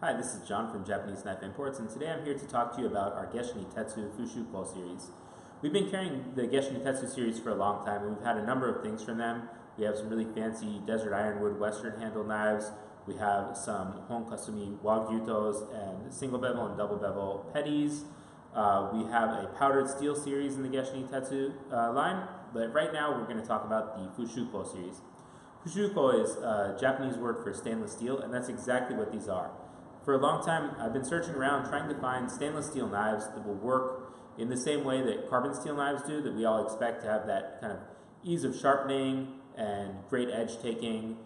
Hi, this is John from Japanese Knife Imports, and today I'm here to talk to you about our Gesshin Ittetsu Fushuko Series. We've been carrying the Gesshin Ittetsu series for a long time, and we've had a number of things from them. We have some really fancy desert ironwood western handle knives. We have some Honkasumi wagyutos and single bevel and double bevel petties. We have a powdered steel series in the Gesshin Ittetsu line, but right now we're going to talk about the Fushuko series. Fushuko is a Japanese word for stainless steel, and that's exactly what these are. For a long time, I've been searching around trying to find stainless steel knives that will work in the same way that carbon steel knives do, that we all expect to have that kind of ease of sharpening and great edge taking,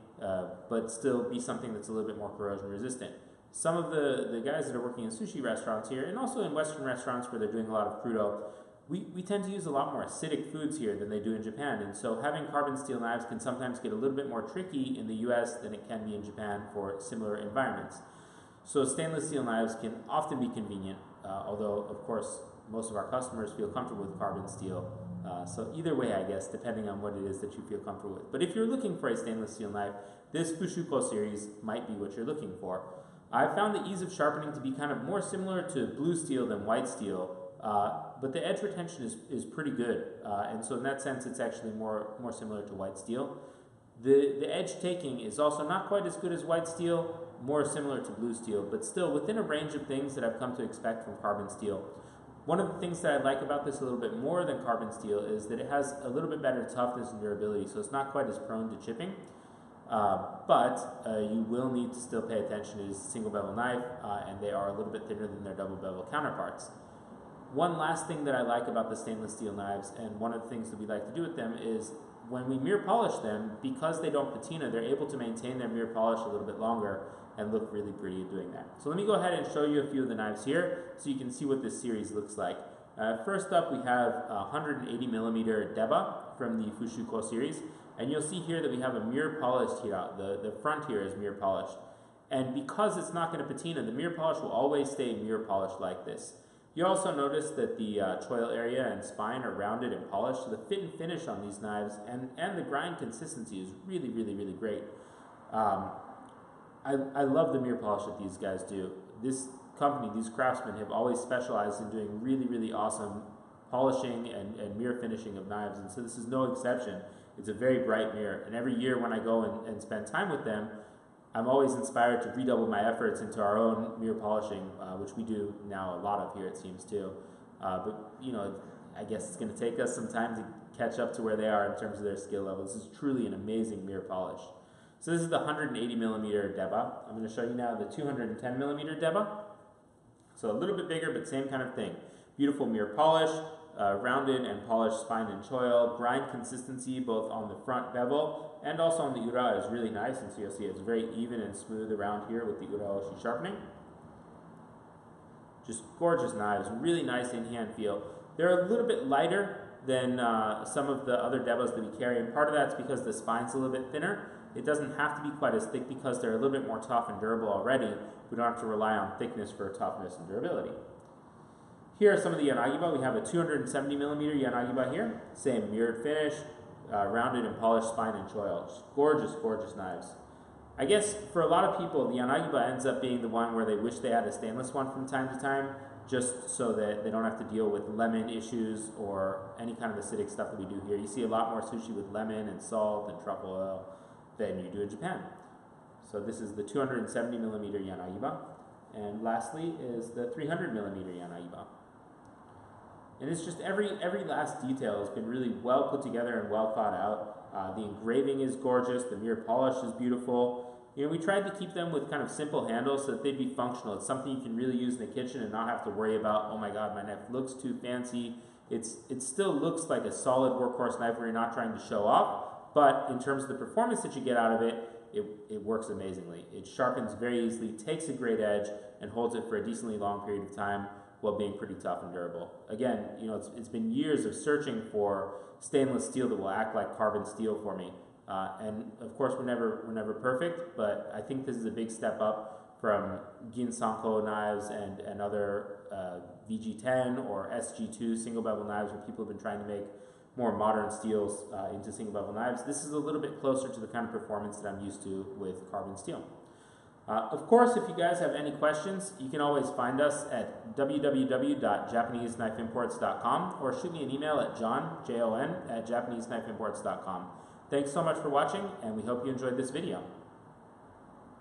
but still be something that's a little bit more corrosion resistant. Some of the guys that are working in sushi restaurants here, and also in Western restaurants where they're doing a lot of crudo, we tend to use a lot more acidic foods here than they do in Japan, and so having carbon steel knives can sometimes get a little bit more tricky in the US than it can be in Japan for similar environments. So stainless steel knives can often be convenient, although of course most of our customers feel comfortable with carbon steel. So either way, I guess, depending on what it is that you feel comfortable with. But if you're looking for a stainless steel knife, this Fushuko series might be what you're looking for. I found the ease of sharpening to be kind of more similar to blue steel than white steel, but the edge retention is pretty good, and so in that sense it's actually more similar to white steel. The edge taking is also not quite as good as white steel, more similar to blue steel, but still within a range of things that I've come to expect from carbon steel. One of the things that I like about this a little bit more than carbon steel is that it has a little bit better toughness and durability, so it's not quite as prone to chipping, but you will need to still pay attention. It is a single bevel knife, and they are a little bit thinner than their double bevel counterparts. One last thing that I like about the stainless steel knives, and one of the things that we like to do with them, is when we mirror polish them, because they don't patina, they're able to maintain their mirror polish a little bit longer and look really pretty at doing that. So let me go ahead and show you a few of the knives here so you can see what this series looks like. First up, we have a 180 millimeter Deba from the Fushuko series, and you'll see here that we have a mirror polished here. The front here is mirror polished, and because it's not going to patina, the mirror polish will always stay mirror polished like this. You also notice that the choil area and spine are rounded and polished, so the fit and finish on these knives and the grind consistency is really, really, really great. I love the mirror polish that these guys do. This company, these craftsmen, have always specialized in doing really, really awesome polishing and mirror finishing of knives, and so this is no exception. It's a very bright mirror, and every year when I go and spend time with them, I'm always inspired to redouble my efforts into our own mirror polishing, which we do now a lot of here, it seems, too. But, you know, I guess it's going to take us some time to catch up to where they are in terms of their skill level. This is truly an amazing mirror polish. So this is the 180 millimeter Deba. I'm going to show you now the 210 millimeter Deba. So a little bit bigger, but same kind of thing. Beautiful mirror polish, rounded and polished spine and choil, grind consistency both on the front bevel and also on the ura is really nice, and so you'll see it's very even and smooth around here with the uraoshi sharpening. Just gorgeous knives, really nice in-hand feel. They're a little bit lighter than some of the other Debas that we carry, and part of that's because the spine's a little bit thinner. It doesn't have to be quite as thick because they're a little bit more tough and durable already. We don't have to rely on thickness for toughness and durability. Here are some of the Yanagiba. We have a 270 millimeter Yanagiba here. Same mirrored finish, rounded and polished spine and choil. Just gorgeous, gorgeous knives. I guess for a lot of people, the Yanagiba ends up being the one where they wish they had a stainless one from time to time, just so that they don't have to deal with lemon issues or any kind of acidic stuff that we do here. You see a lot more sushi with lemon and salt and truffle oil than you do in Japan. So this is the 270 millimeter Yanagiba. And lastly is the 300 millimeter Yanagiba. And it's just every last detail has been really well put together and well thought out. The engraving is gorgeous, the mirror polish is beautiful. You know, we tried to keep them with kind of simple handles so that they'd be functional. It's something you can really use in the kitchen and not have to worry about, oh my god, my knife looks too fancy. It still looks like a solid workhorse knife where you're not trying to show off, but in terms of the performance that you get out of it, it works amazingly. It sharpens very easily, takes a great edge, and holds it for a decently long period of time while being pretty tough and durable. Again, you know, it's been years of searching for stainless steel that will act like carbon steel for me. And of course, we're never perfect, but I think this is a big step up from Gin Sanko knives and other VG10 or SG2 single bevel knives where people have been trying to make more modern steels into single bevel knives. This is a little bit closer to the kind of performance that I'm used to with carbon steel. Of course, if you guys have any questions, you can always find us at www.japaneseknifeimports.com or shoot me an email at jon@japaneseknifeimports.com. Thanks so much for watching, and we hope you enjoyed this video.